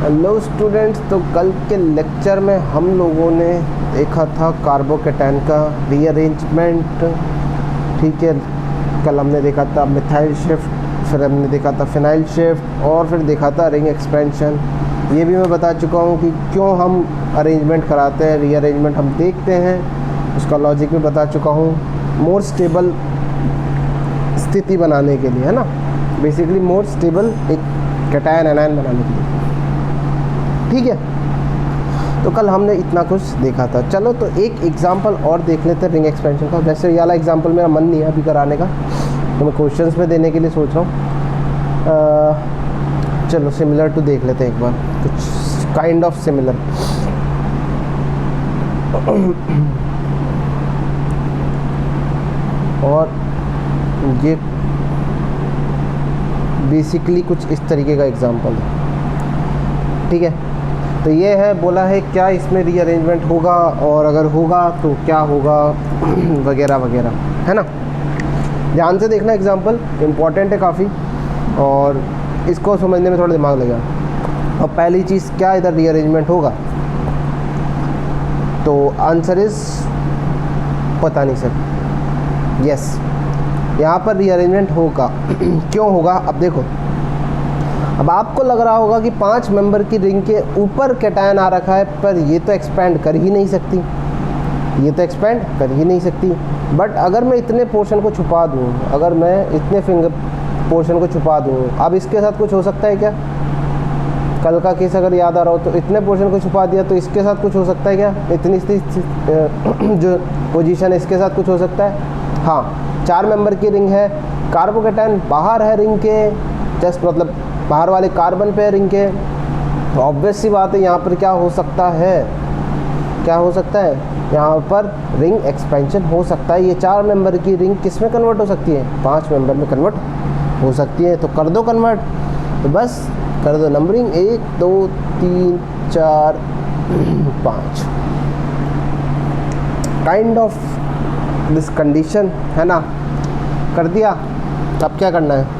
Hello students, तो कल के लेक्चर में हम लोगों ने देखा था कार्बोकेटायन का रीअरेंजमेंट। ठीक है, कल हमने देखा था मिथाइल शिफ्ट, फिर हमने देखा था फिनाइल शिफ्ट और फिर देखा था रिंग एक्सपेंशन। ये भी मैं बता चुका हूँ कि क्यों हम अरेंजमेंट कराते हैं, रीअरेंजमेंट हम देखते हैं, उसका लॉजिक भी बता चुका हूँ। मोर स्टेबल स्थिति बनाने के लिए, है ना, बेसिकली मोर स्टेबल एक कैटायन एनायन बनाने के लिए। ठीक है, तो कल हमने इतना कुछ देखा था। चलो तो एक एग्जांपल और देख लेते हैं रिंग एक्सपेंशन का। वैसे ये वाला एग्जांपल मेरा मन नहीं है अभी कराने का, तो मैं क्वेश्चंस में देने के लिए सोच रहा हूँ। चलो सिमिलर टू देख लेते हैं एक बार, कुछ काइंड ऑफ सिमिलर। और ये बेसिकली कुछ इस तरीके का एग्जांपल है। ठीक है, तो ये है, बोला है क्या इसमें रीअरेंजमेंट होगा और अगर होगा तो क्या होगा वगैरह वगैरह, है ना। ध्यान से देखना, एग्जांपल इम्पॉर्टेंट है काफ़ी और इसको समझने में थोड़ा दिमाग लगेगा। अब पहली चीज़, क्या इधर रीअरेंजमेंट होगा? तो आंसर इज़ पता नहीं सर। यस, यहाँ पर रीअरेंजमेंट होगा। क्यों होगा? अब देखो, अब आपको लग रहा होगा कि 5 मेंबर की रिंग के ऊपर कैटायन आ रखा है, पर ये तो एक्सपैंड कर ही नहीं सकती, ये तो एक्सपैंड कर ही नहीं सकती। बट अगर मैं इतने पोर्शन को छुपा दूँ, अगर मैं इतने फिंगर पोर्शन को छुपा दूँ, अब इसके साथ कुछ हो सकता है क्या? कल का केस अगर याद आ रहा हो तो इतने पोर्शन को छुपा दिया, तो इसके साथ कुछ हो सकता है क्या? इतनी जो पोजीशन है इसके साथ कुछ हो सकता है? हाँ, 4 मेंबर की रिंग है, कार्बोकेटायन बाहर है रिंग के, जस्ट मतलब बाहर वाले कार्बन पे रिंग के, तो ऑब्वियस सी बात है यहाँ पर क्या हो सकता है, क्या हो सकता है? यहाँ पर रिंग एक्सपेंशन हो सकता है। ये 4 मेंबर की रिंग किस में कन्वर्ट हो सकती है? 5 मेंबर में कन्वर्ट हो सकती है। तो कर दो कन्वर्ट, तो बस कर दो numbering 1 2 3 4 5, kind of this condition, है ना। कर दिया। अब क्या करना है?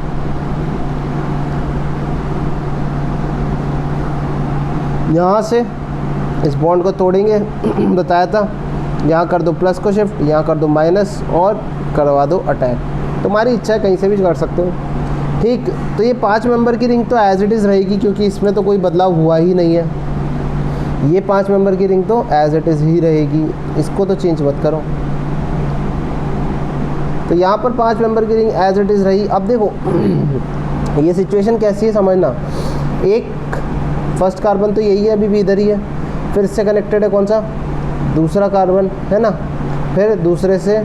यहाँ से इस बॉन्ड को तोड़ेंगे, बताया था। यहाँ कर दो प्लस को शिफ्ट, यहाँ कर दो माइनस और करवा दो अटैक। तुम्हारी इच्छा है, कहीं से भी कर सकते हो। ठीक, तो ये 5 मेंबर की रिंग तो एज इट इज़ रहेगी, क्योंकि इसमें तो कोई बदलाव हुआ ही नहीं है। ये 5 मेंबर की रिंग तो एज इट इज़ ही रहेगी, इसको तो चेंज मत करो। तो यहाँ पर 5 मेंबर की रिंग एज इट इज़ रही। अब देखो ये सिचुएशन कैसी है समझना। एक फर्स्ट कार्बन तो यही है, अभी भी इधर ही है, फिर इससे कनेक्टेड है कौन सा? दूसरा कार्बन, है ना, फिर दूसरे से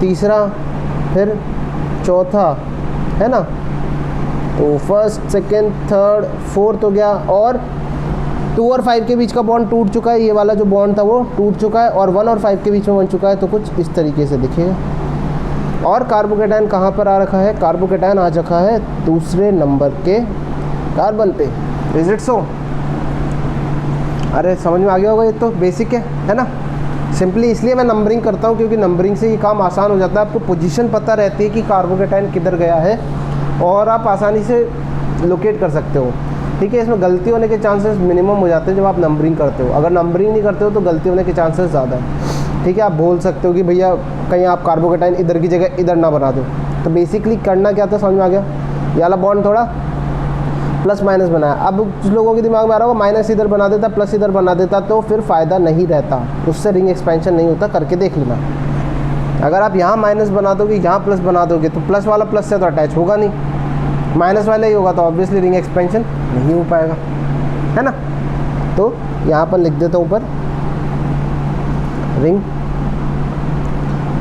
तीसरा, फिर चौथा, है ना। तो फर्स्ट सेकंड थर्ड फोर्थ हो गया, और 2 और 5 के बीच का बॉन्ड टूट चुका है। ये वाला जो बॉन्ड था वो टूट चुका है, और 1 और 5 के बीच में बन चुका है। तो कुछ इस तरीके से दिखेगा। और कार्बोकेटायन कहाँ पर आ रखा है? कार्बोकेटायन आ रखा है दूसरे नंबर के कार्बन पे। Is it so? अरे समझ में आ गया होगा, ये तो बेसिक है ना। सिंपली इसलिए मैं नंबरिंग करता हूँ, क्योंकि नंबरिंग से ये काम आसान हो जाता है। आपको पोजीशन पता रहती है कि कार्बोकेटायन किधर गया है, और आप आसानी से लोकेट कर सकते हो। ठीक है, इसमें गलती होने के चांसेस मिनिमम हो जाते हैं जब आप नंबरिंग करते हो। अगर नंबरिंग नहीं करते हो तो गलती होने के चांसेस ज़्यादा है। ठीक है, आप बोल सकते हो कि भैया कहीं आप कार्बोकेटायन इधर की जगह इधर ना बना दो। तो बेसिकली करना क्या था, समझ में आ गया? ये वाला बॉन्ड थोड़ा प्लस माइनस बनाया। अब कुछ लोगों के दिमाग में आ रहा होगा माइनस इधर बना देता, प्लस इधर बना देता, तो फिर फ़ायदा नहीं रहता, उससे रिंग एक्सपेंशन नहीं होता। करके देख लेना। अगर आप यहाँ माइनस बना दोगे, यहाँ प्लस बना दोगे, तो प्लस वाला प्लस से तो अटैच होगा नहीं, माइनस वाला ही होगा, तो ऑब्वियसली रिंग एक्सपेंशन नहीं हो पाएगा, है ना। तो यहाँ पर लिख देता हूँ ऊपर रिंग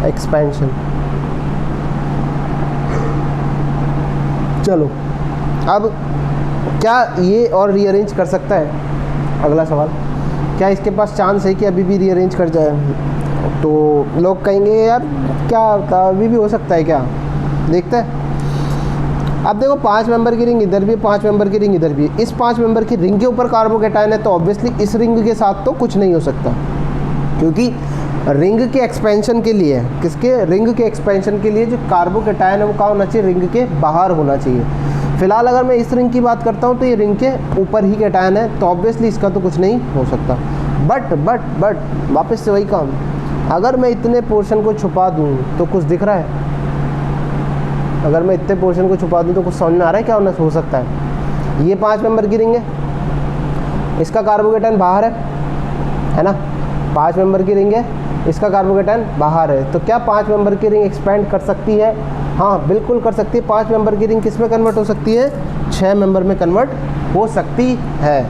एक्सपेंशन। चलो, अब क्या ये और रीअरेंज कर सकता है? अगला सवाल, क्या इसके पास चांस है कि अभी भी रीअरेंज कर जाए? तो लोग कहेंगे यार क्या अभी भी हो सकता है क्या? देखते हैं। अब देखो 5 मेंबर की रिंग इधर भी है, 5 मेंबर की रिंग इधर भी है। इस 5 मेंबर की रिंग के ऊपर कार्बोकेटायन है, तो ऑब्वियसली इस रिंग के साथ तो कुछ नहीं हो सकता, क्योंकि रिंग के एक्सपेंशन के लिए, किसके? रिंग के एक्सपेंशन के लिए जो कार्बोकेटायन है वो कहाँ होना चाहिए? रिंग के बाहर होना चाहिए। फिलहाल अगर मैं इस रिंग की बात करता हूँ तो ये रिंग के ऊपर ही कैटायन है, तो ऑब्वियसली इसका तो कुछ नहीं हो सकता। बट वापस से वही काम, अगर मैं इतने पोर्शन को छुपा दूँ तो कुछ दिख रहा है? अगर मैं इतने पोर्शन को छुपा दूँ तो कुछ समझ में आ रहा है क्या होना हो सकता है? ये 5 मेंबर की रिंग है, इसका कार्बोकेटायन बाहर है ना, 5 मेंबर की रिंग है, इसका कार्बोकेटायन बाहर है, तो क्या 5 मेंबर की रिंग एक्सपेंड कर सकती है? हाँ बिल्कुल कर सकती है। 5 मेंबर की रिंग किस में कन्वर्ट हो सकती है? 6 मेंबर में कन्वर्ट हो सकती है।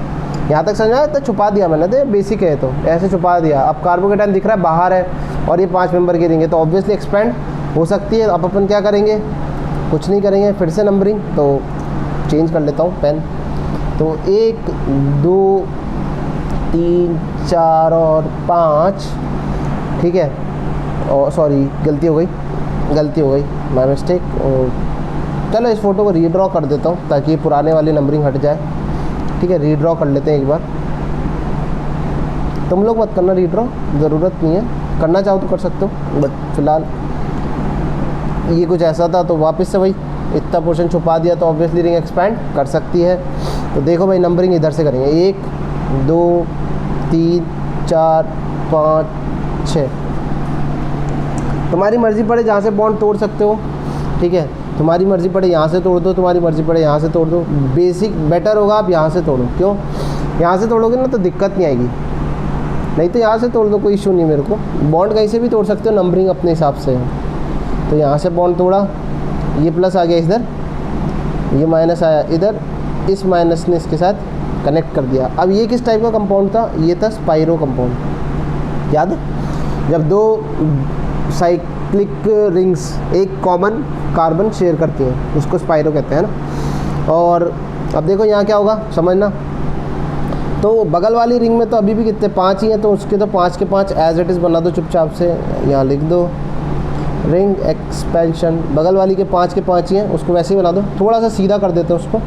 यहाँ तक समझ आया? तो छुपा दिया मैंने, तो बेसिक है, तो ऐसे छुपा दिया। अब कार्बोकेटायन दिख रहा है बाहर है और ये 5 मेंबर की रिंग है, तो ऑब्वियसली एक्सपेंड हो सकती है। अब अपन क्या करेंगे? कुछ नहीं करेंगे, फिर से नंबरिंग तो चेंज कर लेता हूँ पेन। तो 1 2 3 4 और 5, ठीक है। और सॉरी गलती हो गई, माय मिस्टेक। चलो इस फोटो को रीड्रॉ कर देता हूँ ताकि पुराने वाली नंबरिंग हट जाए, ठीक है। रीड्रॉ कर लेते हैं एक बार। तुम लोग मत करना रीड्रॉ, ज़रूरत नहीं है, करना चाहो तो कर सकते हो, बट फिलहाल ये कुछ ऐसा था तो वापस से वही इतना पोर्शन छुपा दिया, तो ऑब्वियसली रिंग एक्सपैंड कर सकती है। तो देखो भाई नंबरिंग इधर से करेंगे, 1 2 3 4 5 6। तुम्हारी मर्ज़ी पड़े जहाँ से बॉन्ड तोड़ सकते हो, ठीक है। तुम्हारी मर्ज़ी पड़े यहाँ से तोड़ दो, तुम्हारी मर्ज़ी पड़े यहाँ से तोड़ दो। बेसिक बेटर होगा आप यहाँ से तोड़ो। क्यों? यहाँ से तोड़ोगे ना तो दिक्कत नहीं आएगी, नहीं तो यहाँ से तोड़ दो, कोई इशू नहीं मेरे को। बॉन्ड कहीं से भी तोड़ सकते हो, नंबरिंग अपने हिसाब से है। तो यहाँ से बॉन्ड तोड़ा, ये प्लस आ गया इधर, ये माइनस आया इधर, इस माइनस ने इसके साथ कनेक्ट कर दिया। अब ये किस टाइप का कंपाउंड था? ये था स्पाइरो कंपाउंड। याद है? जब दो साइक्लिक रिंग्स एक कॉमन कार्बन शेयर करती हैं उसको स्पाइरो कहते हैं ना। और अब देखो यहाँ क्या होगा समझना। तो बगल वाली रिंग में तो अभी भी कितने 5 ही हैं, तो उसके तो 5 के 5 एज इट इज़ बना दो चुपचाप से, यहाँ लिख दो रिंग एक्सपेंशन। बगल वाली के 5 के 5 ही हैं, उसको वैसे ही बना दो। थोड़ा सा सीधा कर देते हैं उसको,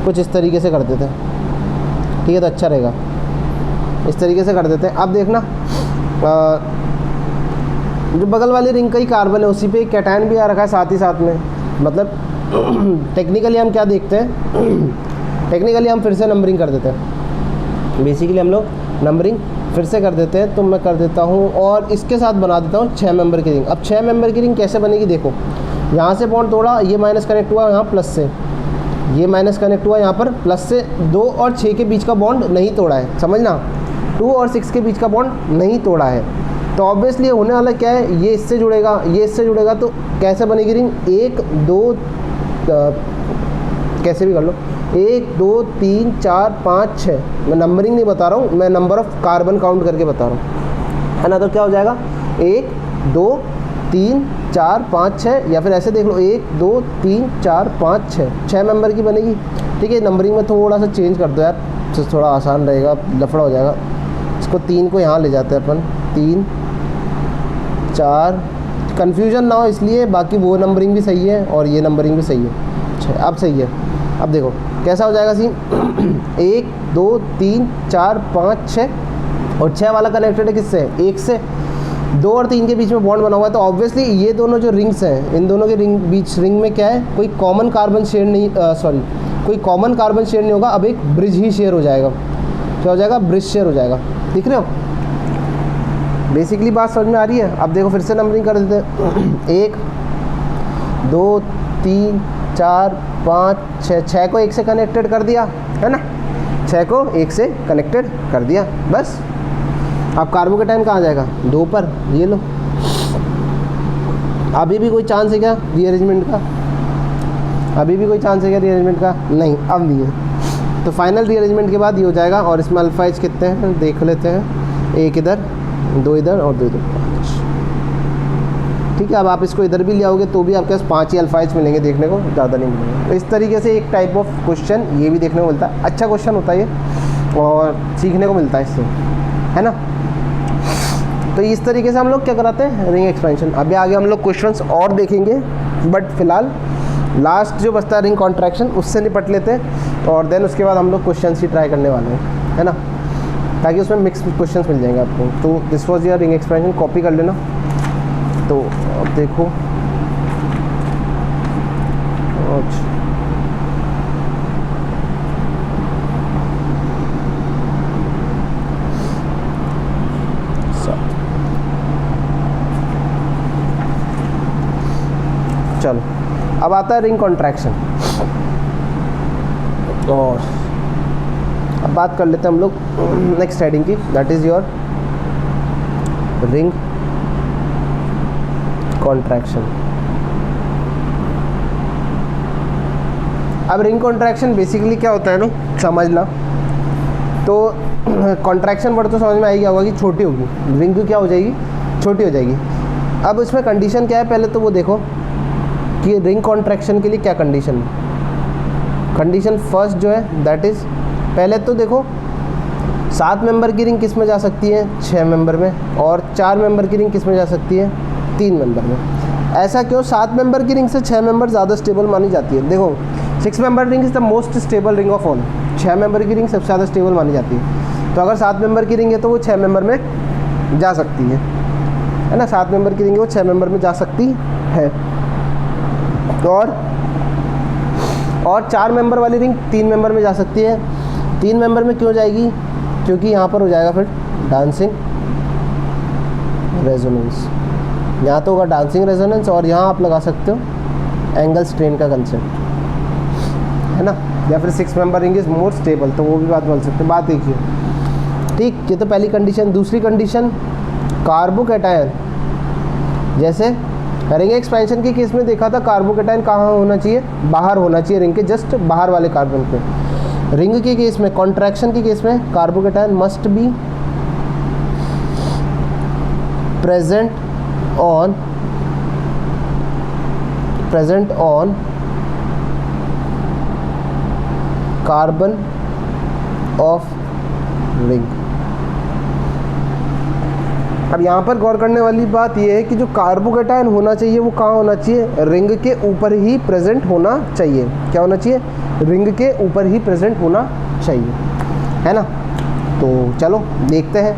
कुछ इस तरीके से कर देते हैं, ठीक है, तो अच्छा रहेगा। इस तरीके से कर देते हैं। अब देखना जो बगल वाली रिंग का ही कार्बन है उसी पे एक कैटायन भी आ रखा है साथ ही साथ में। मतलब टेक्निकली हम क्या देखते हैं, टेक्निकली हम फिर से नंबरिंग कर देते हैं। बेसिकली हम लोग नंबरिंग फिर से कर देते हैं, तो मैं कर देता हूँ और इसके साथ बना देता हूँ 6 मेंबर की रिंग। अब 6 मेंबर की रिंग कैसे बनेगी देखो, यहाँ से बॉन्ड तोड़ा, ये माइनस कनेक्ट हुआ यहाँ प्लस से, ये माइनस कनेक्ट हुआ यहाँ पर प्लस से। 2 और 6 के बीच का बॉन्ड नहीं तोड़ा है, समझना, 2 और 6 के बीच का बॉन्ड नहीं तोड़ा है। तो ऑब्वियसली होने वाला क्या है, ये इससे जुड़ेगा, ये इससे जुड़ेगा, तो कैसे बनेगी रिंग? 1 2 कैसे भी कर लो, 1 2 3 4 5 6। मैं नंबरिंग नहीं बता रहा हूँ, मैं नंबर ऑफ कार्बन काउंट करके बता रहा हूँ, है ना। तो क्या हो जाएगा 1 2 3 4 5 6, या फिर ऐसे देख लो 1 2 3 4 5 6, 6 मेंबर की बनेगी, ठीक है। नंबरिंग में थोड़ा सा चेंज कर दो यार, तो थोड़ा आसान रहेगा, लफड़ा हो जाएगा। इसको 3 को यहाँ ले जाते हैं अपन, 3 4, कन्फ्यूजन ना हो इसलिए, बाकी वो नंबरिंग भी सही है और ये नंबरिंग भी सही है। अब सही है। अब देखो कैसा हो जाएगा सीन, 1 2 3 4 5 6, और 6 वाला कनेक्टेड है किससे? 1 से। 2 और 3 के बीच में बॉन्ड बना हुआ है, तो ऑब्वियसली ये दोनों जो रिंग्स हैं, इन दोनों के बीच रिंग में क्या है, कोई कॉमन कार्बन शेयर नहीं, कोई कॉमन कार्बन शेयर नहीं होगा। अब एक ब्रिज ही शेयर हो जाएगा। क्या हो जाएगा? ब्रिज शेयर हो जाएगा। दिख रहे हो? बेसिकली बात समझ में आ रही है? अब देखो फिर से नंबरिंग कर देते हैं, 1 2 3 4 5 6, 6 को 1 से कनेक्टेड कर दिया, है ना, 6 को 1 से कनेक्टेड कर दिया, बस। अब कार्बोकेटायन कहाँ जाएगा? 2 पर, ये लो। अभी भी कोई चांस है क्या रीअरेंजमेंट का? अभी भी कोई चांस है क्या रीअरेंजमेंट का? नहीं, अब नहीं है। तो फाइनल रीअरेंजमेंट के बाद ये हो जाएगा। और इसमें अल्फाइज कितने हैं देख लेते हैं, 1 इधर, 2 इधर और 2 इधर, 5, ठीक है। अब आप इसको इधर भी ले आओगे तो भी आपके पास 5 ही अल्फाइज मिलेंगे देखने को, ज़्यादा नहीं मिलेंगे। तो इस तरीके से एक टाइप ऑफ क्वेश्चन ये भी देखने को मिलता है। अच्छा क्वेश्चन होता है ये, और सीखने को मिलता है इससे, है ना। तो इस तरीके से हम लोग क्या कराते हैं, रिंग एक्सपेंशन। अभी आगे हम लोग क्वेश्चंस और देखेंगे, बट फिलहाल लास्ट जो बचता है रिंग कॉन्ट्रैक्शन, उससे निपट लेते हैं, और देन उसके बाद हम लोग क्वेश्चंस ही ट्राई करने वाले हैं, है ना, ताकि उसमें मिक्स क्वेश्चंस मिल जाएंगे आपको। तो this was your ring expansion, copy कर लेना। तो अब देखो, अब आता है रिंग कॉन्ट्रैक्शन। और अब बात कर लेते हैं हम लोग नेक्स्ट हेडिंग की, that is your ring contraction. अब रिंग कॉन्ट्रैक्शन बेसिकली क्या होता है ना, समझना। तो कॉन्ट्रैक्शन वर्ड तो समझ में आएगी होगा कि छोटी होगी, रिंग क्या हो जाएगी, छोटी हो जाएगी। अब इसमें कंडीशन क्या है, पहले तो वो देखो कि रिंग कॉन्ट्रैक्शन के लिए क्या कंडीशन है। कंडीशन फर्स्ट जो है दैट इज़, पहले तो देखो 7 मेंबर की रिंग किस में जा सकती है, 6 मेंबर में, और 4 मेंबर की रिंग किस में जा सकती है, 3 मेंबर में। ऐसा क्यों? 7 मेंबर की रिंग से 6 मेंबर ज़्यादा स्टेबल मानी जाती है। देखो 6 member ring is the most stable ring of all. 6 member की रिंग सबसे ज़्यादा स्टेबल मानी जाती है। तो अगर 7 मेंबर की रिंग है तो वो 6 मेंबर में जा सकती है ना। 7 मेंबर की रिंग है वो 6 मेंबर में जा सकती है। और 4 मेंबर वाली रिंग 3 मेंबर में जा सकती है। 3 मेंबर में क्यों जाएगी? क्योंकि यहाँ पर हो जाएगा फिर डांसिंग रेजोनेंस। यहाँ तो होगा डांसिंग रेजोनेंस, और यहाँ आप लगा सकते हो एंगल स्ट्रेन का कंसेप्ट, है ना। या फिर 6 member ring is more stable, तो वो भी बात बोल सकते हैं। बात एक ही है, ठीक। ये तो पहली कंडीशन। दूसरी कंडीशन कार्बोकैटायन, जैसे रिंग एक्सपेंशन के केस में देखा था कार्बोकैटायन कहाँ होना चाहिए, बाहर होना चाहिए, रिंग के जस्ट बाहर वाले कार्बन पे। रिंग के केस में, कॉन्ट्रैक्शन के केस में carbocation must be present on carbon of ring. अब यहाँ पर गौर करने वाली बात यह है कि जो कार्बोकैटायन होना चाहिए वो कहाँ होना चाहिए, रिंग के ऊपर ही प्रेजेंट होना चाहिए। क्या होना चाहिए? रिंग के ऊपर ही प्रेजेंट होना चाहिए, है ना। तो चलो देखते हैं,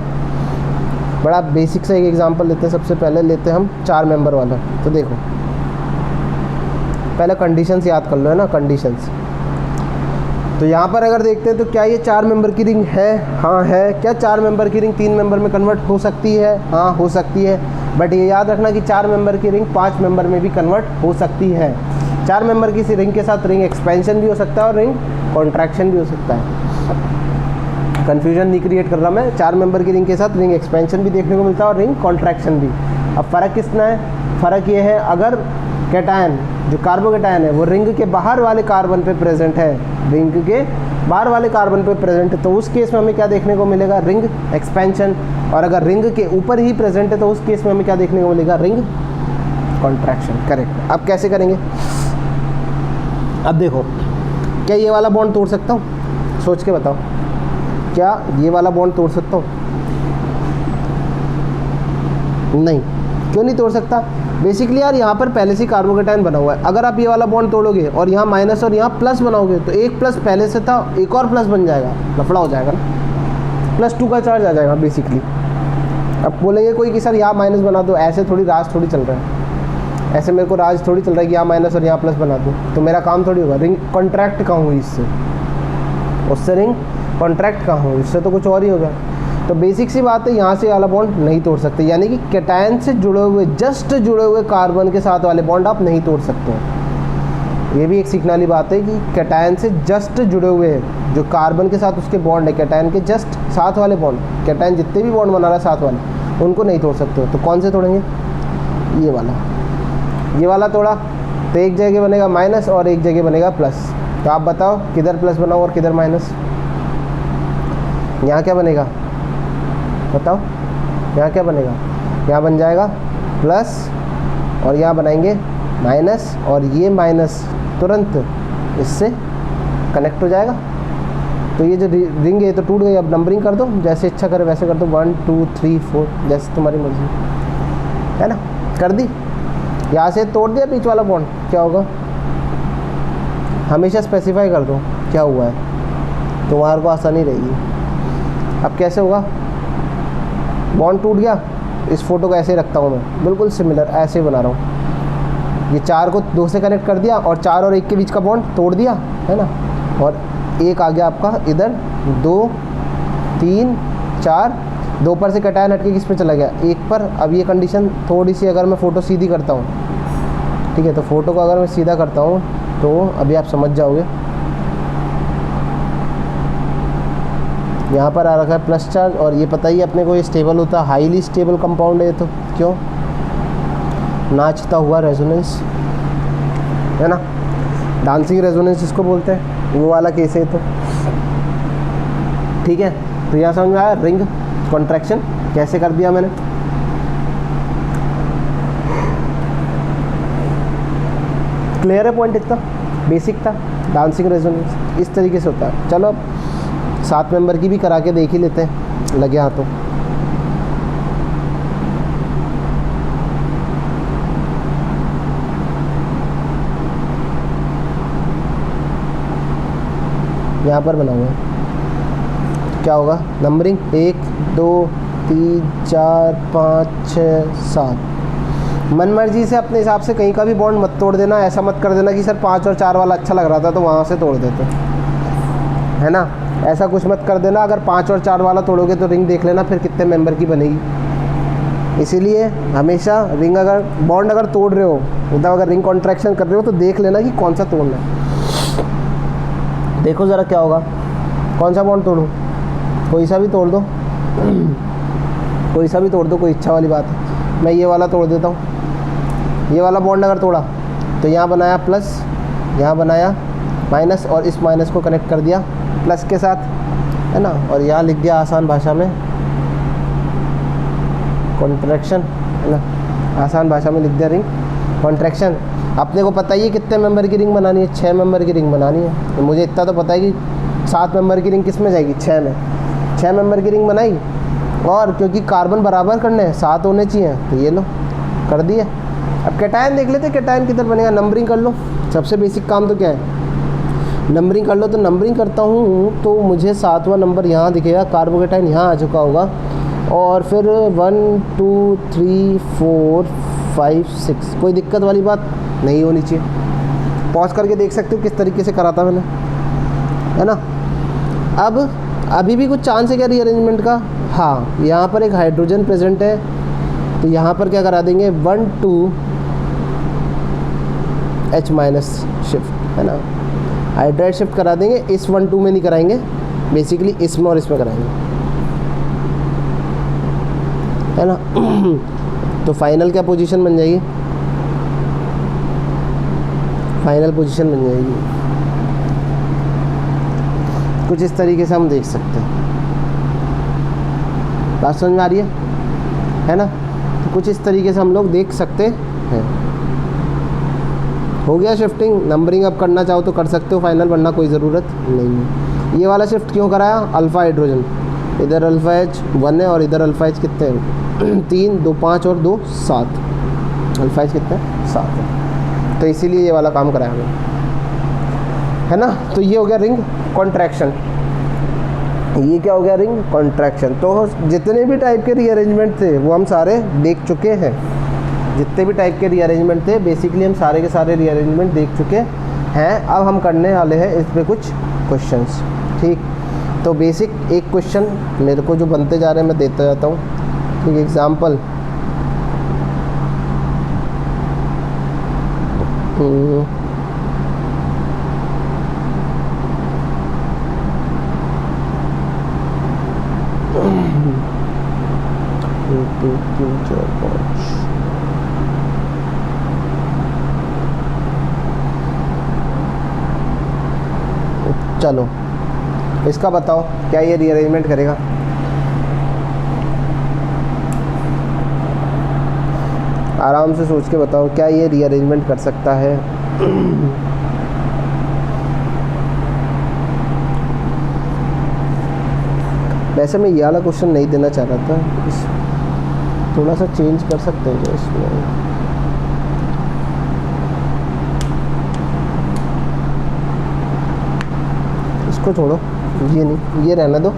बड़ा बेसिक सा एक एग्जांपल लेते हैं। सबसे पहले लेते हैं हम 4 मेंबर वाला। तो देखो पहले कंडीशंस याद कर लो, है ना, कंडीशंस। तो यहाँ पर अगर देखते हैं तो क्या ये 4 मेंबर की रिंग है? हाँ है। क्या 4 मेंबर की रिंग 3 मेंबर में कन्वर्ट हो सकती है? हाँ हो सकती है। बट ये याद रखना कि 4 मेंबर की रिंग 5 मेंबर में भी कन्वर्ट हो सकती है। 4 मेंबर की रिंग के साथ रिंग एक्सपेंशन भी हो सकता है और रिंग कॉन्ट्रैक्शन भी हो सकता है। कन्फ्यूजन नहीं क्रिएट कर रहा मैं। 4 मेंबर की रिंग के साथ रिंग एक्सपेंशन भी देखने को मिलता है और रिंग कॉन्ट्रैक्शन भी। अब फ़र्क कितना है? फ़र्क ये है, अगर कैटायन जो कार्बोकैटायन है वो रिंग के बाहर वाले कार्बन पे प्रेजेंट है, रिंग के बाहर वाले कार्बन पे प्रेजेंट है, तो उस केस में हमें क्या देखने को मिलेगा? Ring expansion. और अगर रिंग के ऊपर ही प्रेजेंट है तो उस केस में हमें क्या देखने को मिलेगा? Ring contraction. करेक्ट। अब कैसे करेंगे? अब देखो, क्या ये वाला बॉन्ड तोड़ सकता हूँ? सोच के बताओ, क्या ये वाला बॉन्ड तोड़ सकता हूँ? नहीं। क्यों नहीं तोड़ सकता? बेसिकली यार यहाँ पर पहले से कार्बोकैटायन बना हुआ है। अगर आप ये वाला बॉन्ड तोड़ोगे और यहाँ माइनस और यहाँ प्लस बनाओगे तो एक प्लस पहले से था, एक और प्लस बन जाएगा, लफड़ा हो जाएगा ना, +2 का चार्ज आ जाएगा बेसिकली। अब बोलेंगे कोई कि सर यहाँ माइनस बना दो, ऐसे थोड़ी राज थोड़ी चल रहा है, ऐसे मेरे को राज थोड़ी चल रहा है कि यहाँ माइनस और यहाँ प्लस बना दूँ, तो मेरा काम थोड़ी होगा। रिंग कॉन्ट्रैक्ट कहाँ हुई इससे, उससे रिंग कॉन्ट्रैक्ट कहाँ हुई, इससे तो कुछ और ही होगा। तो बेसिक सी बात है, यहाँ से वाला बॉन्ड नहीं तोड़ सकते, यानी कि कैटायन से जुड़े हुए, जस्ट जुड़े हुए कार्बन के साथ वाले बॉन्ड आप नहीं तोड़ सकते हो। ये भी एक सीखने वाली बात है कि कैटायन से जस्ट जुड़े हुए जो कार्बन के साथ उसके बॉन्ड है, कैटायन के जस्ट साथ वाले बॉन्ड, कैटायन जितने भी बॉन्ड बना रहा है साथ वाले, उनको नहीं तोड़ सकते हो। तो कौन से तोड़ेंगे? ये वाला तोड़ा तो एक जगह बनेगा माइनस और एक जगह बनेगा प्लस। तो आप बताओ किधर प्लस बनाओ और किधर माइनस? यहाँ क्या बनेगा बताओ? यहाँ क्या बनेगा? यहाँ बन जाएगा प्लस और यहाँ बनाएंगे माइनस, और ये माइनस तुरंत इससे कनेक्ट हो जाएगा। तो ये जो रिंग है तो टूट गई। अब नंबरिंग कर दो, जैसे इच्छा करे वैसे कर दो, 1 2 3 4 जैसे तुम्हारी मर्जी, है ना। कर दी। यहाँ से तोड़ दिया बीच वाला बॉन्ड, क्या होगा? हमेशा स्पेसिफाई कर दो क्या हुआ है, तुम्हारे को आसानी रहेगी। अब कैसे होगा? बॉन्ड टूट गया, इस फोटो को ऐसे रखता हूँ मैं, बिल्कुल सिमिलर ऐसे बना रहा हूँ। ये 4 को 2 से कनेक्ट कर दिया और 4 और 1 के बीच का बॉन्ड तोड़ दिया, है ना। और 1 आ गया आपका इधर, 2 3 4, 2 पर से कैटायन हटके किस पे चला गया? 1 पर। अब ये कंडीशन थोड़ी सी अगर मैं फ़ोटो सीधी करता हूँ ठीक है, तो फ़ोटो को अगर मैं सीधा करता हूँ तो अभी आप समझ जाओगे। यहाँ पर आ रखा है प्लस चार्ज, और ये पता ही अपने को ये स्टेबल होता है, हाईली स्टेबल कंपाउंड है। तो क्यों? नाचता हुआ रेजोनेंस है ना, डांसिंग रेजोनेंस इसको बोलते हैं, वो वाला केस है। तो ठीक है, तो यहाँ समझ में आया रिंग कॉन्ट्रैक्शन कैसे कर दिया मैंने। क्लियर है पॉइंट? इतना बेसिक था। डांसिंग रेजोनेंस इस तरीके से होता है। चलो अब 7 मेंबर की भी करा के देख ही लेते हैं, लगे हाथों। यहाँ पर बना हुआ है, क्या होगा नंबरिंग 1 2 3 4 5 6 7। मन मर्जी से अपने हिसाब से कहीं का भी बॉन्ड मत तोड़ देना। ऐसा मत कर देना कि सर 5 और 4 वाला अच्छा लग रहा था तो वहाँ से तोड़ देते, है ना। ऐसा कुछ मत कर देना। अगर 5 और 4 वाला तोड़ोगे तो रिंग देख लेना फिर कितने मेंबर की बनेगी। इसीलिए हमेशा रिंग अगर बॉन्ड अगर तोड़ रहे हो, मतलब अगर रिंग कॉन्ट्रैक्शन कर रहे हो तो देख लेना कि कौन सा तोड़ना है। देखो ज़रा क्या होगा, कौन सा बॉन्ड तोड़ूँ? कोई सा भी तोड़ दो, कोई सा भी तोड़ दो, कोई इच्छा वाली बात है। मैं ये वाला तोड़ देता हूँ। ये वाला बॉन्ड अगर तोड़ा तो यहाँ बनाया प्लस, यहाँ बनाया माइनस, और इस माइनस को कनेक्ट कर दिया प्लस के साथ, है ना। और यहाँ लिख दिया आसान भाषा में कॉन्ट्रैक्शन, है ना। आसान भाषा में लिख दिया रिंग कॉन्ट्रैक्शन। अपने को पता ही है कितने मेंबर की रिंग बनानी है, 6 मेंबर की रिंग बनानी है। तो मुझे इतना तो पता है कि 7 मेंबर की रिंग किस में जाएगी, 6 में। 6 मेंबर की रिंग बनाई, और क्योंकि कार्बन बराबर करने हैं 7 होने चाहिए, तो ये लो कर दिए। अब कैटायन देख लेते, कैटायन किधर बनेगा। नंबरिंग कर लो, सबसे बेसिक काम तो क्या है, नंबरिंग कर लो। तो नंबरिंग करता हूँ तो मुझे 7वां नंबर यहाँ दिखेगा, कार्बोकेटाइन यहाँ आ चुका होगा, और फिर 1 2 3 4 5 6। कोई दिक्कत वाली बात नहीं होनी चाहिए। पॉज करके देख सकते हो किस तरीके से करा था मैंने, है ना। अब अभी भी कुछ चांस है क्या रीअरेंजमेंट का? हाँ, यहाँ पर एक हाइड्रोजन प्रेजेंट है, तो यहाँ पर क्या करा देंगे 1 2 H माइनस शिफ्ट, है ना। हाइड्राइड शिफ्ट करा देंगे। इस 1 2 में नहीं कराएंगे, बेसिकली इसमें और इसमें कराएंगे, है ना। तो फाइनल क्या पोजीशन बन जाएगी? फाइनल पोजीशन बन जाएगी कुछ इस तरीके से, हम देख सकते हैं। बात समझ में आ रही है ना। तो कुछ इस तरीके से हम लोग देख सकते हैं। हो गया शिफ्टिंग। नंबरिंग अब करना चाहो तो कर सकते हो फाइनल, वरना कोई ज़रूरत नहीं है। ये वाला शिफ्ट क्यों कराया? अल्फ़ा हाइड्रोजन, इधर अल्फ़ा H 1 है और इधर अल्फ़ा H कितने हैं 3 2 5 और 2 7। अल्फ़ा H कितने 7 है, तो इसीलिए ये वाला काम कराया हमने, है ना। तो ये हो गया रिंग कॉन्ट्रैक्शन। ये क्या हो गया? Ring contraction. तो जितने भी टाइप के रीअरेंजमेंट थे वो हम सारे देख चुके हैं। जितने भी टाइप के रीअरेंजमेंट थे बेसिकली हम सारे के सारे रीअरेंजमेंट देख चुके हैं। अब हम करने वाले हैं इस पर कुछ क्वेश्चंस, ठीक। तो बेसिक एक क्वेश्चन मेरे को जो बनते जा रहे हैं मैं देता जाता हूँ, ठीक। एग्जाम्पल, चलो इसका बताओ क्या ये रीअरेंजमेंट करेगा? आराम से सोच के बताओ क्या ये रीअरेंजमेंट कर सकता है? वैसे मैं ये वाला क्वेश्चन नहीं देना चाह रहा था, थोड़ा सा चेंज कर सकते हैं जो इसमें। इसको छोड़ो, ये नहीं, ये रहने दो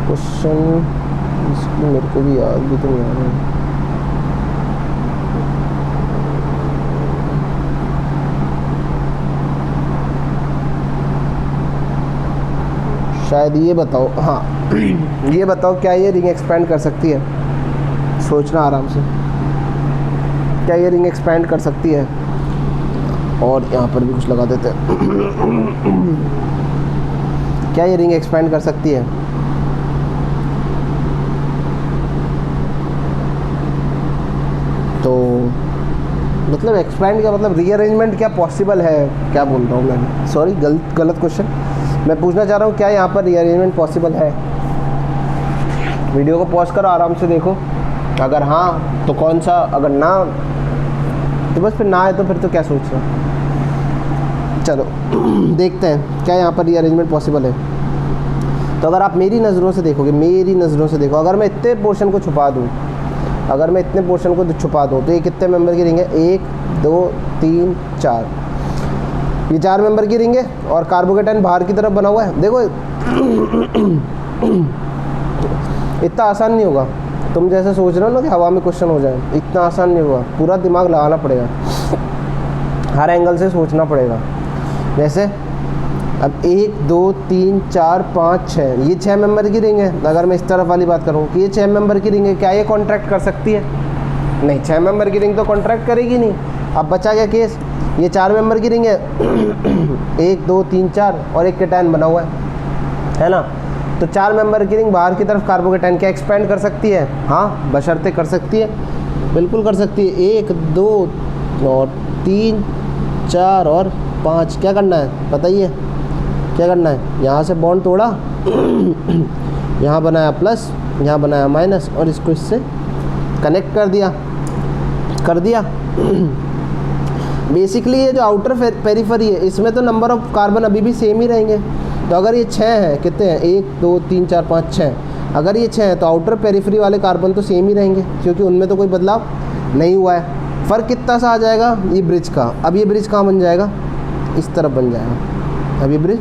क्वेश्चन। इसकी मेरे को भी याद भी तो नहीं आ रहा है। शायद ये बताओ, हाँ ये बताओ क्या ये रिंग एक्सपेंड कर सकती है? सोचना आराम से। क्या ये रिंग एक्सपैंड कर सकती है? और यहाँ पर भी कुछ लगा देते हैं। क्या ये रिंग एक्सपैंड कर सकती है? तो मतलब एक्सपैंड का मतलब रीअरेंजमेंट क्या पॉसिबल है? क्या बोल रहा हूँ मैं, सॉरी गलत क्वेश्चन। मैं पूछना चाह रहा हूँ क्या यहाँ पर रीअरेंजमेंट पॉसिबल है? वीडियो को पॉज करो, आराम से देखो। अगर हाँ तो कौन सा, अगर ना तो बस फिर ना है तो फिर तो क्या सोच रहे हो। चलो देखते हैं क्या यहाँ पर रीअरेंजमेंट पॉसिबल है। तो अगर आप मेरी नज़रों से देखोगे, मेरी नज़रों से देखो, अगर मैं इतने पोर्शन को छुपा दूँ, अगर मैं इतने पोर्शन को छुपा दूँ तो ये कितने मेंबर की रिंग है? 1 2 3 4, ये 4 मेंबर की रिंग है और कार्बोकेटाइन बाहर की तरफ बना हुआ है। देखो इतना आसान नहीं होगा, तुम जैसे सोच रहे हो ना कि हवा में क्वेश्चन हो जाए, इतना आसान नहीं होगा। पूरा दिमाग लगाना पड़ेगा, हर एंगल से सोचना पड़ेगा। जैसे अब 1 2 3 4 5 6, ये 6 मेंबर की रिंग है। अगर मैं इस तरफ वाली बात करूँ कि ये 6 मेंबर की रिंग है, क्या ये कॉन्ट्रैक्ट कर सकती है? नहीं, 6 मेंबर की रिंग तो कॉन्ट्रैक्ट करेगी नहीं। अब बचा क्या केस? ये 4 मेंबर की रिंग है, 1 2 3 4 और एक केटायन बना हुआ है ना। तो 4 मेंबर की रिंग बाहर की तरफ कार्बोकेटायन क्या एक्सपेंड कर सकती है? हाँ, बशर्ते कर सकती है, बिल्कुल कर सकती है। 1 2 और 3 4 और 5, क्या करना है बताइए? क्या करना है? यहाँ से बॉन्ड तोड़ा, यहाँ बनाया प्लस, यहाँ बनाया माइनस और इसको इससे कनेक्ट कर दिया। बेसिकली ये जो आउटर पेरिफेरी है, इसमें तो नंबर ऑफ कार्बन अभी भी सेम ही रहेंगे। तो अगर ये 6 है, कितने हैं? 1 2 3 4 5 6, अगर ये 6 है तो आउटर पेरिफेरी वाले कार्बन तो सेम ही रहेंगे, क्योंकि उनमें तो कोई बदलाव नहीं हुआ है। फ़र्क कितना सा आ जाएगा? ये ब्रिज का। अब ये ब्रिज कहाँ बन जाएगा? इस तरफ बन जाएगा। अब ये ब्रिज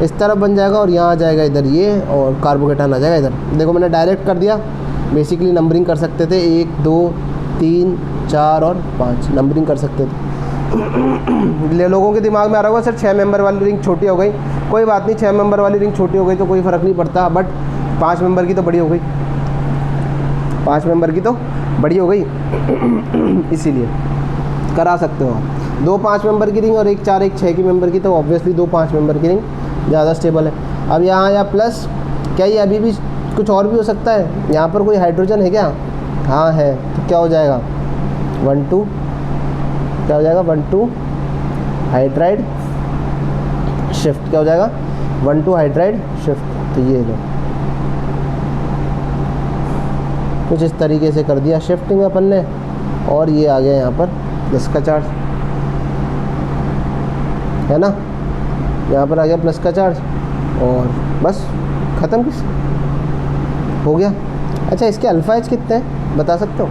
इस तरफ बन जाएगा और यहाँ आ जाएगा इधर ये, और कार्बोकेटायन आ जाएगा इधर। देखो मैंने डायरेक्ट कर दिया। बेसिकली नंबरिंग कर सकते थे, 1 2 3 4 और 5 नंबरिंग कर सकते थे। लोगों के दिमाग में आ रहा होगा सर 6 मेंबर वाली रिंग छोटी हो गई। कोई बात नहीं, 6 मेंबर वाली रिंग छोटी हो गई तो कोई फ़र्क नहीं पड़ता, बट 5 मेंबर की तो बड़ी हो गई, 5 मेंबर की तो बड़ी हो गई। इसीलिए करा सकते हो आप। 2 5 मेंबर की रिंग और 1 4 1 6 की मेंबर की, तो ऑब्वियसली 2 5 मेंबर की रिंग ज़्यादा स्टेबल है। अब यहाँ या प्लस, क्या ये अभी भी कुछ और भी हो सकता है? यहाँ पर कोई हाइड्रोजन है क्या? हाँ है, तो क्या हो जाएगा? 1 2, क्या हो जाएगा? 1 2 हाइड्राइड शिफ्ट, क्या हो जाएगा? 1 2 हाइड्राइड शिफ्ट। तो ये लो, कुछ इस तरीके से कर दिया शिफ्टिंग अपन ने, और ये आ गया यहाँ पर प्लस का चार्ज, है ना। यहाँ पर आ गया प्लस का चार्ज और बस ख़त्म। किस हो गया? अच्छा, इसके अल्फ़ा एच कितने हैं बता सकते हो?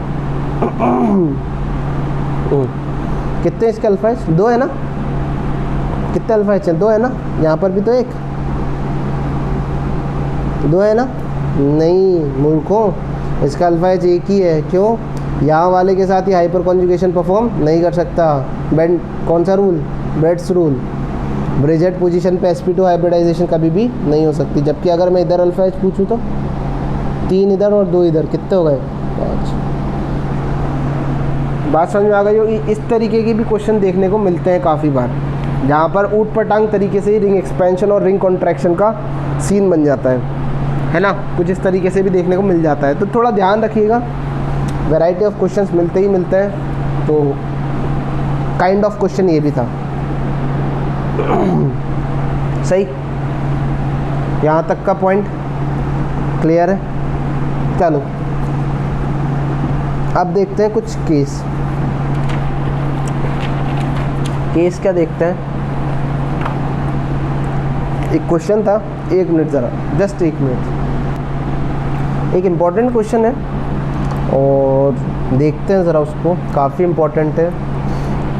कितने इसके अल्फ़ा एच? 2 है ना? कितने अल्फ़ा एच है? 2 है ना? यहाँ पर भी तो 1 2 है ना? नहीं मूर्खों, इसका अल्फ़ा एच 1 ही है। क्यों? यहाँ वाले के साथ ही हाइपर कॉन्जुगेशन परफॉर्म नहीं कर सकता। बेंड, कौन सा rule? Bredt's rule. Bridget position पे sp2 हाइब्रिडाइजेशन कभी भी नहीं हो सकती। जबकि अगर मैं इधर अल्फ़ा एच पूछूँ तो 3 इधर और 2 इधर, कितने हो गए? 5। बात समझ में आ गई होगी। इस तरीके के भी क्वेश्चन देखने को मिलते हैं काफ़ी बार, जहाँ पर ऊट पटांग तरीके से ही रिंग एक्सपेंशन और रिंग कॉन्ट्रैक्शन का सीन बन जाता है ना। कुछ इस तरीके से भी देखने को मिल जाता है, तो थोड़ा ध्यान रखिएगा। वैरायटी ऑफ क्वेश्चंस मिलते ही मिलते हैं, तो काइंड ऑफ क्वेश्चन ये भी था। सही, यहाँ तक का पॉइंट क्लियर है। चलो अब देखते हैं कुछ केस क्या देखते हैं। एक क्वेश्चन था, 1 मिनट ज़रा, जस्ट 1 मिनट। एक इम्पॉर्टेंट क्वेश्चन है और देखते हैं ज़रा उसको, काफ़ी इम्पॉर्टेंट है,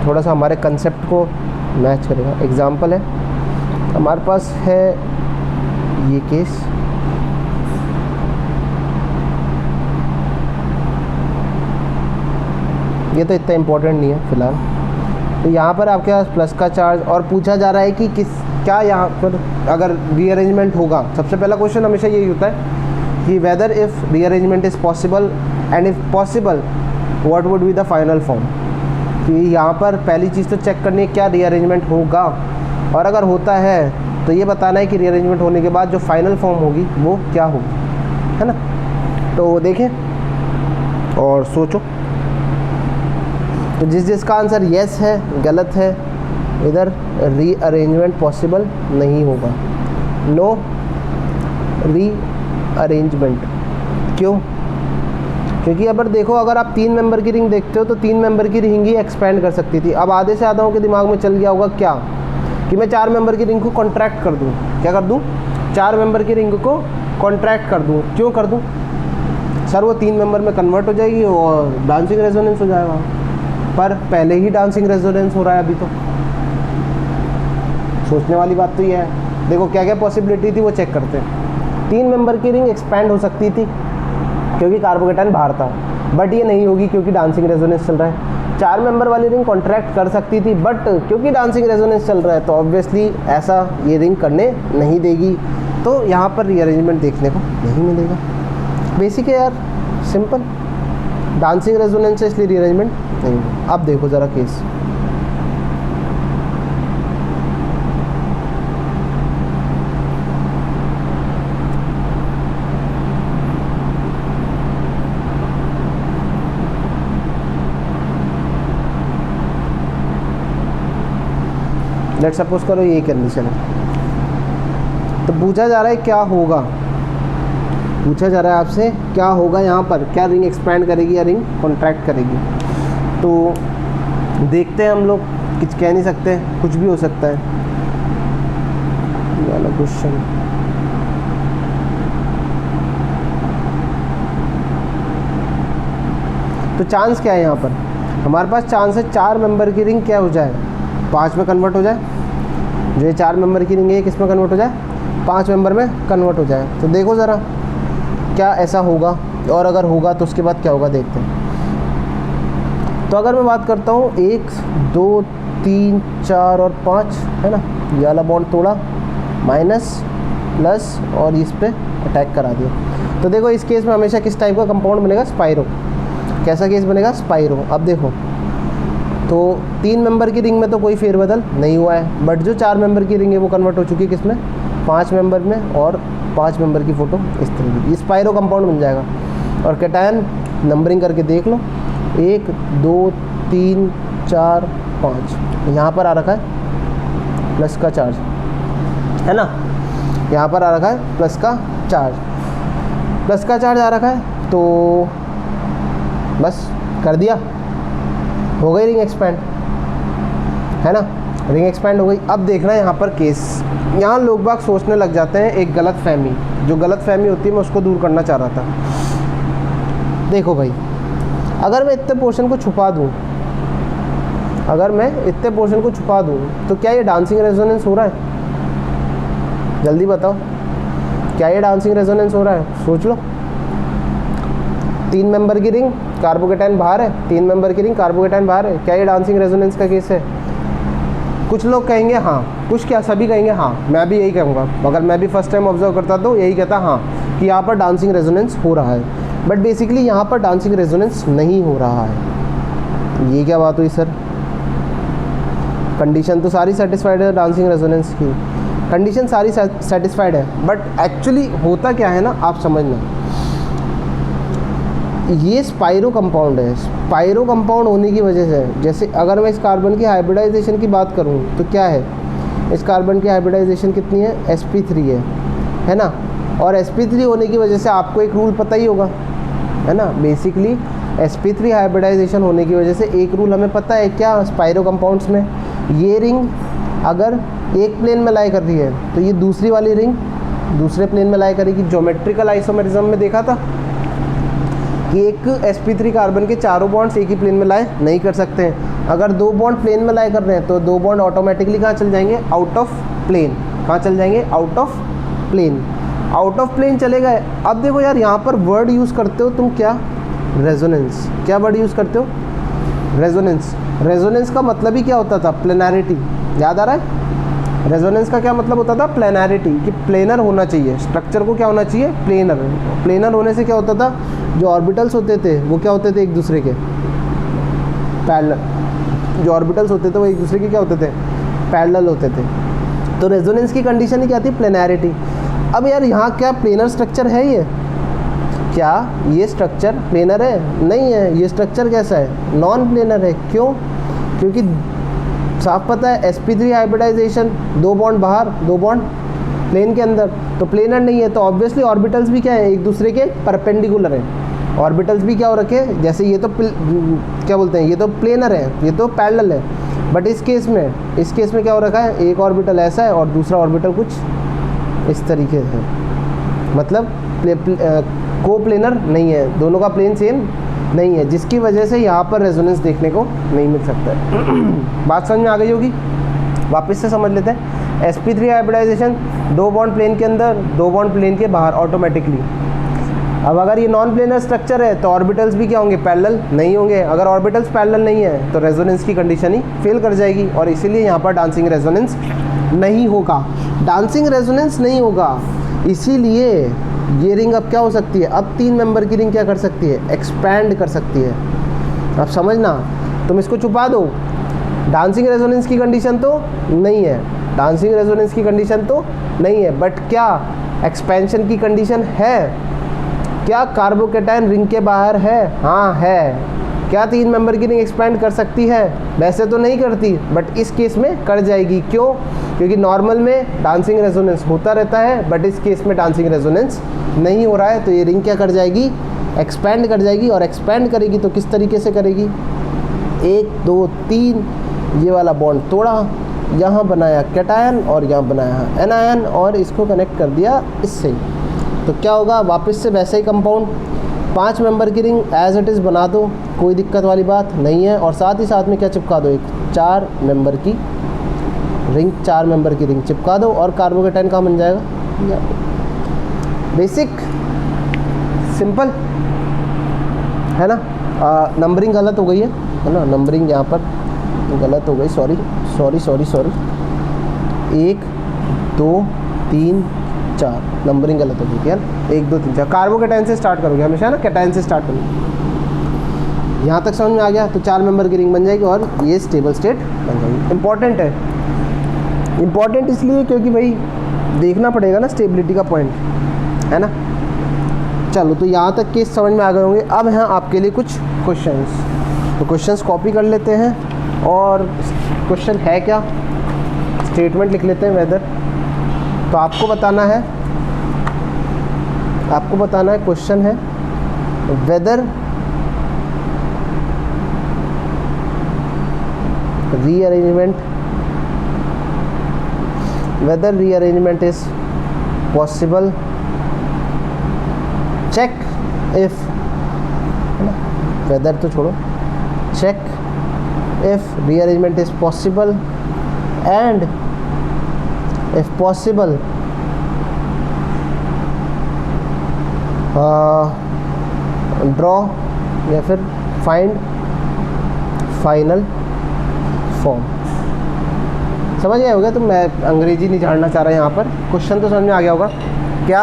थोड़ा सा हमारे कंसेप्ट को मैच करेगा। एग्जाम्पल है हमारे पास है ये केस, ये तो इतना इम्पोर्टेंट नहीं है फ़िलहाल। तो यहाँ पर आपके पास प्लस का चार्ज और पूछा जा रहा है कि क्या यहाँ पर अगर रीअरेंजमेंट होगा। सबसे पहला क्वेश्चन हमेशा यही होता है कि whether if rearrangement is possible and if possible what would be the final form. तो यहाँ पर पहली चीज़ तो चेक करनी है क्या रीअरेंजमेंट होगा, और अगर होता है तो ये बताना है कि रीअरेंजमेंट होने के बाद जो फाइनल फॉर्म होगी वो क्या होगी, है ना। तो देखें और सोचो। तो जिसका आंसर येस है गलत है, इधर रीअरेंजमेंट पॉसिबल नहीं होगा, नो रीअरेंजमेंट। क्यों? क्योंकि अगर देखो, अगर आप 3 मेंबर की रिंग देखते हो तो 3 मेंबर की रिंग ही एक्सपेंड कर सकती थी। अब आधे से आधाओं के दिमाग में चल गया होगा क्या कि मैं 4 मेंबर की रिंग को कॉन्ट्रैक्ट कर दूं। क्या कर दूं? 4 मेंबर की रिंग को कॉन्ट्रैक्ट कर दूं। क्यों कर दूं? सर वो 3 मेंबर में कन्वर्ट हो जाएगी और डांसिंग रेजोनेंस हो जाएगा। पर पहले ही डांसिंग रेजोनेंस हो रहा है अभी तो। सोचने वाली बात तो ये है। देखो क्या क्या पॉसिबिलिटी थी वो चेक करते हैं। 3 मेंबर की रिंग एक्सपैंड हो सकती थी क्योंकि कार्बोकेटायन बाहर था, बट ये नहीं होगी क्योंकि डांसिंग रेजोनेंस चल रहा है। 4 मेंबर वाली रिंग कॉन्ट्रैक्ट कर सकती थी, बट क्योंकि डांसिंग रेजोनेंस चल रहा है तो ऑब्वियसली ऐसा ये रिंग करने नहीं देगी। तो यहाँ पर रीअरेंजमेंट देखने को नहीं मिलेगा। बेसिक है यार, सिंपल। डांसिंग रेजोनेंस है इसलिए रीअरेंजमेंट नहीं। अब देखो ज़रा केस। लेट्स सपोज करो ये कंडीशन है, तो पूछा जा रहा है क्या होगा। पूछा जा रहा है आपसे क्या होगा यहाँ पर, क्या रिंग एक्सपैंड करेगी या रिंग कॉन्ट्रैक्ट करेगी। तो देखते हैं हम लोग, कुछ कह नहीं सकते, कुछ भी हो सकता है। वाला क्वेश्चन तो चांस क्या है यहाँ पर? हमारे पास चांस है 4 मेंबर की रिंग क्या हो जाए, 5 में कन्वर्ट हो जाए। जो ये 4 मेंबर की रिंग है किस में कन्वर्ट हो जाए? 5 मेंबर में कन्वर्ट हो जाए। तो देखो ज़रा क्या ऐसा होगा, और अगर होगा तो उसके बाद क्या होगा देखते हैं। तो अगर मैं बात करता हूँ 1 2 3 4 और 5, है ना, ये वाला बॉन्ड तोड़ा, माइनस प्लस और इस पे अटैक करा दिया। तो देखो इस केस में हमेशा किस टाइप का कंपाउंड मिलेगा? स्पाइरो। कैसा केस बनेगा? स्पाइरो। अब देखो तो 3 मेंबर की रिंग में तो कोई फेरबदल नहीं हुआ है, बट जो 4 मेंबर की रिंग है वो कन्वर्ट हो चुकी है किस में? 5 मेंबर में, और 5 मेंबर की फ़ोटो इस तरीके की स्पाइरो कंपाउंड बन जाएगा। और कैटायन नंबरिंग करके देख लो, 1 2 3 4 5, यहाँ पर आ रखा है प्लस का चार्ज, है ना, यहाँ पर आ रखा है प्लस का चार्ज। प्लस का चार्ज आ रखा है तो बस कर दिया, हो गई रिंग एक्सपैंड, है ना, रिंग एक्सपैंड हो गई। अब देखना है यहाँ पर केस। यहाँ लोग बाग सोचने लग जाते हैं एक गलत फहमी, जो गलत फहमी होती है मैं उसको दूर करना चाह रहा था। देखो भाई, अगर मैं इतने पोर्शन को छुपा दूँ, अगर मैं इतने पोर्शन को छुपा दूँ तो क्या ये डांसिंग रेजोनेंस हो रहा है? जल्दी बताओ, क्या ये डांसिंग रेजोनेंस हो रहा है? सोच लो। 3 मेंबर की रिंग, कार्बोकेटायन बाहर है, 3 मेंबर की रिंग, कार्बोकेटायन बाहर है, क्या ये डांसिंग रेजोनेंस का केस है? कुछ लोग कहेंगे हाँ, कुछ क्या सभी कहेंगे हाँ, मैं भी यही कहूँगा। अगर मैं भी फर्स्ट टाइम ऑब्जर्व करता तो यही कहता हाँ कि यहाँ पर डांसिंग रेजोनेंस हो रहा है, बट बेसिकली यहाँ पर डांसिंग रेजोनेंस नहीं हो रहा है। ये क्या बात हुई सर? कंडीशन तो सारी सेटिस्फाइड है डांसिंग रेजोनेंस की, कंडीशन सारी सेटिस्फाइड है, बट एक्चुअली होता क्या है ना, आप समझना, ये स्पाइरो कंपाउंड है। स्पाइरो कंपाउंड होने की वजह से, जैसे अगर मैं इस कार्बन की हाइब्रिडाइजेशन की बात करूं तो क्या है, इस कार्बन की हाइब्रिडाइजेशन कितनी है? sp3 है ना, और sp3 होने की वजह से आपको एक रूल पता ही होगा, है ना, बेसिकली sp3 हाइब्रिडाइजेशन होने की वजह से एक रूल हमें पता है क्या, स्पाइरो कंपाउंड्स में ये रिंग अगर एक प्लेन में लाई कर रही है तो ये दूसरी वाली रिंग दूसरे प्लेन में लाई करेगी। ज्योमेट्रिकल आइसोमेरिज्म में देखा था कि एक sp3 कार्बन के चारों बॉन्ड्स एक ही प्लेन में लाए नहीं कर सकते हैं। अगर 2 बॉन्ड प्लेन में लाए कर रहे हैं तो 2 बॉन्ड ऑटोमेटिकली कहाँ चल जाएंगे? Out of plane. कहाँ चल जाएंगे? Out of plane. Out of plane चले गए। अब देखो यार, यहाँ पर वर्ड यूज़ करते हो तुम क्या? रेजोनेंस। क्या वर्ड यूज़ करते हो? रेजोनेंस। रेजोनेंस का मतलब ही क्या होता था? प्लेनैरिटी। याद आ रहा है? रेजोनेंस का क्या मतलब होता था? प्लेनैरिटी, कि प्लेनर होना चाहिए, स्ट्रक्चर को क्या होना चाहिए? प्लेनर। प्लेनर होने से क्या होता था? जो ऑर्बिटल्स होते थे वो क्या होते थे? एक दूसरे के पैरेलल। जो ऑर्बिटल्स होते थे वो एक दूसरे के क्या होते थे, पैरेलल होते थे। तो रेजोनेंस की कंडीशन ही क्या थी, प्लेनैरिटी। अब यार यहाँ क्या प्लेनर स्ट्रक्चर है ये, क्या ये स्ट्रक्चर प्लेनर है? नहीं है। ये स्ट्रक्चर कैसा है, नॉन प्लेनर है। क्यों? क्योंकि साफ पता है sp3 हाइब्रिडाइजेशन, 2 बॉन्ड बाहर 2 बॉन्ड प्लेन के अंदर, तो प्लेनर नहीं है। तो ऑब्वियसली ऑर्बिटल्स भी क्या है, एक दूसरे के परपेंडिकुलर हैं। ऑर्बिटल्स भी क्या हो रखे, जैसे ये तो क्या बोलते हैं, ये तो प्लेनर है, ये तो पैरेलल है। बट इस केस में क्या हो रखा है, एक ऑर्बिटल ऐसा है और दूसरा ऑर्बिटल कुछ इस तरीके से, मतलब को प्लेनर नहीं है, दोनों का प्लेन सेम नहीं है, जिसकी वजह से यहाँ पर रेजोनेंस देखने को नहीं मिल सकता है। बात समझ में आ गई होगी, वापस से समझ लेते हैं। sp3 हाइब्रिडाइजेशन, 2 बॉन्ड प्लेन के अंदर 2 बॉन्ड प्लेन के बाहर ऑटोमेटिकली। अब अगर ये नॉन प्लेनर स्ट्रक्चर है तो ऑर्बिटल्स भी क्या होंगे, पैरेलल नहीं होंगे। अगर ऑर्बिटल्स पैरेलल नहीं है तो रेजोनेंस की कंडीशन ही फेल कर जाएगी, और इसीलिए यहाँ पर डांसिंग रेजोनेंस नहीं होगा। डांसिंग रेजोनेंस नहीं होगा, इसीलिए ये रिंग अब क्या हो सकती है, अब 3 मेंबर की रिंग क्या कर सकती है, एक्सपैंड कर सकती है। अब समझना, तुम इसको छुपा दो, डांसिंग रेजोनेंस की कंडीशन तो नहीं है, डांसिंग रेजोनेंस की कंडीशन तो नहीं है, बट क्या एक्सपेंशन की कंडीशन है? क्या कार्बोकेटायन रिंग के बाहर है? हाँ है। क्या 3 मेंबर की रिंग एक्सपैंड कर सकती है? वैसे तो नहीं करती, बट इस केस में कर जाएगी। क्यों? क्योंकि नॉर्मल में डांसिंग रेजोनेंस होता रहता है, बट इस केस में डांसिंग रेजोनेंस नहीं हो रहा है, तो ये रिंग क्या कर जाएगी, एक्सपैंड कर जाएगी। और एक्सपैंड करेगी तो किस तरीके से करेगी, 1 2 3 ये वाला बॉन्ड तोड़ा, यहाँ बनाया कैटायन और यहाँ बनाया एनायन, और इसको कनेक्ट कर दिया इससे। तो क्या होगा, वापस से वैसे ही कंपाउंड 5 मेंबर की रिंग एज इट इज़ बना दो, कोई दिक्कत वाली बात नहीं है। और साथ ही साथ में क्या चिपका दो, एक 4 मेंबर की रिंग, 4 मेंबर की रिंग चिपका दो, और कार्बोकेटायन कहाँ बन जाएगा। बेसिक सिंपल है ना। नंबरिंग गलत हो गई है ना, नंबरिंग यहाँ पर गलत हो गई, सॉरी 1 2 3 4 नंबरिंग गलत हो गई यार, 1 2 3 4। कार्बोकेटायन से स्टार्ट करोगे हमेशा ना, कैटायन से स्टार्ट करोगे। यहाँ तक समझ में आ गया, तो 4 मेंबर की रिंग बन जाएगी और ये स्टेबल स्टेट बन जाएगी। इंपॉर्टेंट है, इंपॉर्टेंट इसलिए क्योंकि भाई देखना पड़ेगा ना स्टेबिलिटी का पॉइंट, है ना। चलो, तो यहाँ तक केस समझ में आ गए होंगे। अब हैं आपके लिए कुछ क्वेश्चंस, तो क्वेश्चंस कॉपी कर लेते हैं। और क्वेश्चन है क्या, स्टेटमेंट लिख लेते हैं वेदर। तो आपको बताना है क्वेश्चन है whether rearrangement is possible, check if, whether तो छोड़ो, check if rearrangement is possible, and if possible draw या फिर find final form। समझ गए होगा, तो मैं अंग्रेजी नहीं झाड़ना चाह रहा यहाँ पर, क्वेश्चन तो समझ में आ गया होगा। क्या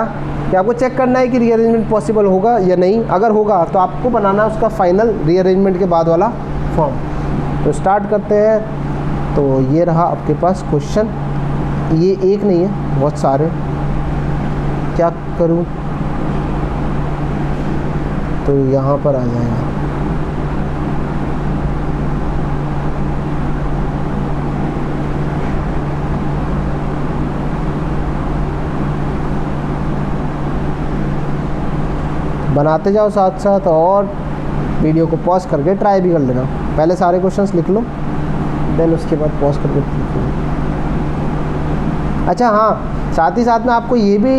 आपको चेक करना है कि रीअरेंजमेंट पॉसिबल होगा या नहीं। अगर होगा तो आपको बनाना है उसका फाइनल रीअरेंजमेंट के बाद वाला फॉर्म। तो स्टार्ट करते हैं। तो ये रहा आपके पास क्वेश्चन, ये एक नहीं है, बहुत सारे। क्या करूं, तो यहाँ पर आ जाएगा। बनाते जाओ साथ साथ, और वीडियो को पॉज करके ट्राई भी कर लेना। पहले सारे क्वेश्चंस लिख लो, देन उसके बाद पॉज करके लिख लो। अच्छा हाँ, साथ ही साथ में आपको ये भी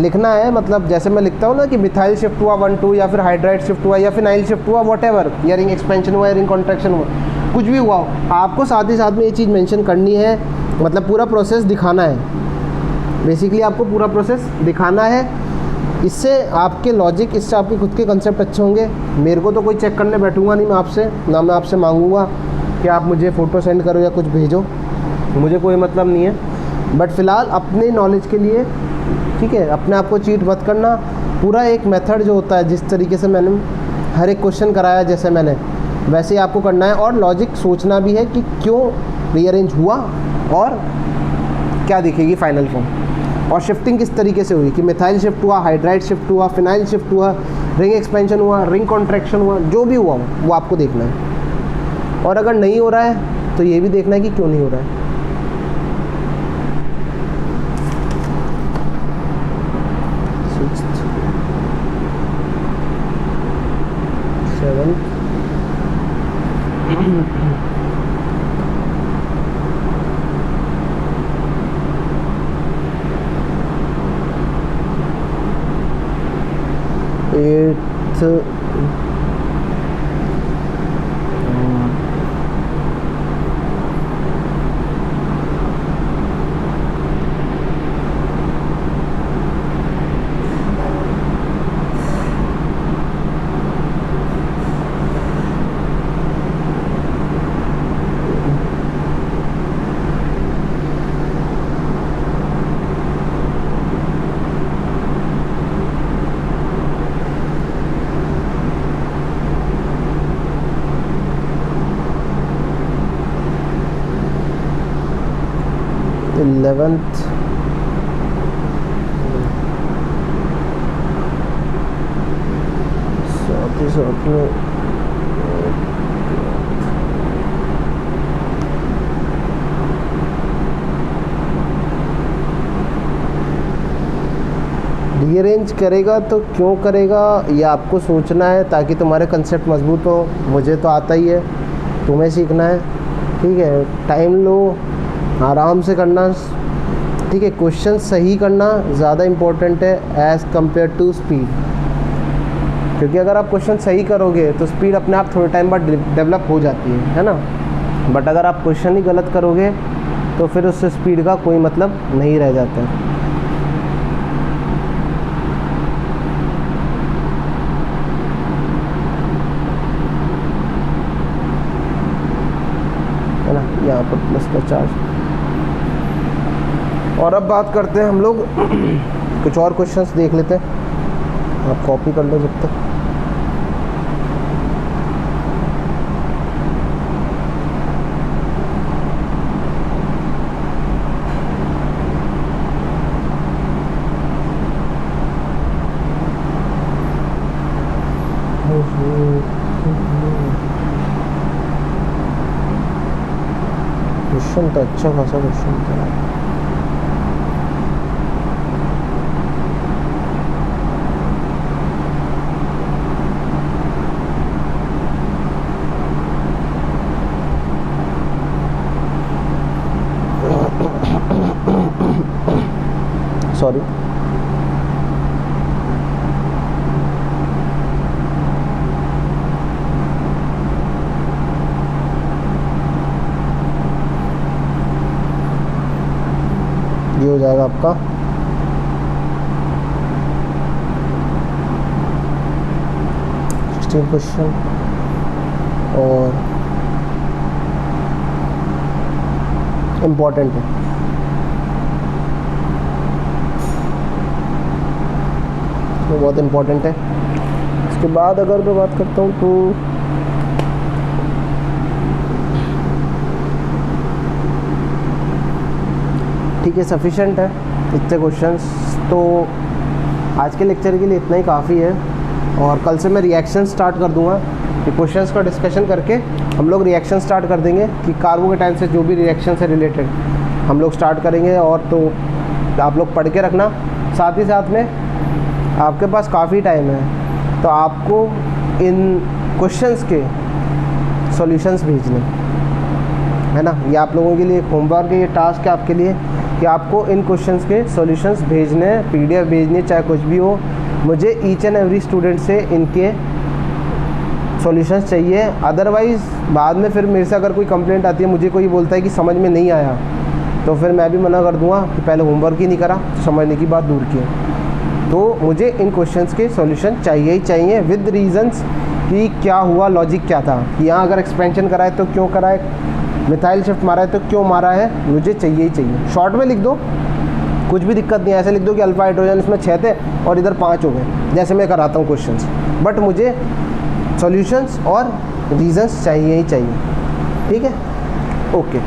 लिखना है, मतलब जैसे मैं लिखता हूँ ना कि मिथाइल शिफ्ट हुआ 1 2, या फिर हाइड्राइड शिफ्ट हुआ, या फिनाइल शिफ्ट हुआ, वॉटेवर, या रिंग एक्सपेंशन हुआ, या रिंग कॉन्ट्रैक्शन हुआ, कुछ भी हुआ हो, आपको साथ ही साथ में ये चीज़ मेंशन करनी है। मतलब पूरा प्रोसेस दिखाना है, बेसिकली आपको पूरा प्रोसेस दिखाना है। इससे आपके लॉजिक, इससे आपके खुद के कंसेप्ट अच्छे होंगे। मेरे को तो कोई चेक करने बैठूंगा नहीं मैं आपसे, ना मैं आपसे मांगूंगा कि आप मुझे फ़ोटो सेंड करो या कुछ भेजो, मुझे कोई मतलब नहीं है। बट फ़िलहाल अपने नॉलेज के लिए, ठीक है, अपने आप को चीट मत करना। पूरा एक मेथड जो होता है, जिस तरीके से मैंने हर एक क्वेश्चन कराया, जैसे मैंने वैसे ही आपको करना है, और लॉजिक सोचना भी है कि क्यों रीअरेंज हुआ और क्या दिखेगी फाइनल फॉर्म, और शिफ्टिंग किस तरीके से हुई कि मिथाइल शिफ्ट हुआ, हाइड्राइड शिफ्ट हुआ, फिनाइल शिफ्ट हुआ, रिंग एक्सपेंशन हुआ, रिंग कॉन्ट्रैक्शन हुआ, जो भी हुआ वो आपको देखना है। और अगर नहीं हो रहा है तो ये भी देखना है कि क्यों नहीं हो रहा है। एट्थ, इलेवेंथ, साथ में रीअरेंज करेगा तो क्यों करेगा ये आपको सोचना है, ताकि तुम्हारे कंसेप्ट मजबूत हो। मुझे तो आता ही है, तुम्हें सीखना है। ठीक है, टाइम लो, आराम से करना। ठीक है, क्वेश्चन सही करना ज़्यादा इम्पोर्टेंट है एज़ कम्पेयर टू स्पीड, क्योंकि अगर आप क्वेश्चन सही करोगे तो स्पीड अपने आप थोड़े टाइम बाद डेवलप हो जाती है ना। बट अगर आप क्वेश्चन ही गलत करोगे तो फिर उससे स्पीड का कोई मतलब नहीं रह जाता है ना। यहाँ पर प्लस का चार्ज। और अब बात करते हैं हम लोग कुछ और क्वेश्चंस देख लेते हैं। आप कॉपी कर लो जब तक। क्वेश्चन तो अच्छा खासा क्वेश्चन था। सॉरी, ये हो जाएगा आपका क्वेश्चन। और इम्पोर्टेंट है, तो बहुत इम्पोर्टेंट है। इसके बाद अगर मैं बात करता हूँ तो ठीक है, सफिशेंट है इतने क्वेश्चंस। तो आज के लेक्चर के लिए इतना ही काफ़ी है, और कल से मैं रिएक्शन स्टार्ट कर दूंगा। क्वेश्चंस का डिस्कशन करके हम लोग रिएक्शन स्टार्ट कर देंगे कि कार्बोकेटाइन से जो भी रिएक्शन से रिलेटेड हम लोग स्टार्ट करेंगे। और तो आप लोग पढ़ के रखना। साथ ही साथ में आपके पास काफ़ी टाइम है, तो आपको इन क्वेश्चंस के सॉल्यूशंस भेजने है ना। ये आप लोगों के लिए होमवर्क है, ये टास्क है आपके लिए कि आपको इन क्वेश्चंस के सॉल्यूशंस भेजने हैं, पीडीएफ भेजनी है, चाहे कुछ भी हो। मुझे ईच एंड एवरी स्टूडेंट से इनके सॉल्यूशंस चाहिए। अदरवाइज़ बाद में फिर मेरे से अगर कोई कंप्लेंट आती है, मुझे कोई बोलता है कि समझ में नहीं आया, तो फिर मैं भी मना कर दूंगा कि पहले होमवर्क ही नहीं करा, समझने की बात दूर की है। तो मुझे इन क्वेश्चंस के सॉल्यूशन चाहिए ही चाहिए विद रीजंस कि क्या हुआ, लॉजिक क्या था, कि यहाँ अगर एक्सपेंशन करा है तो क्यों करा है, मिथाइल शिफ्ट मारा है तो क्यों मारा है, मुझे चाहिए ही चाहिए। शॉर्ट में लिख दो, कुछ भी दिक्कत नहीं है। ऐसे लिख दो कि अल्फा हाइड्रोजन इसमें 6 थे और इधर 5 हो गए, जैसे मैं कराता हूँ क्वेश्चंस। बट मुझे सॉल्यूशंस और रीजंस चाहिए ही चाहिए। ठीक है, ओके।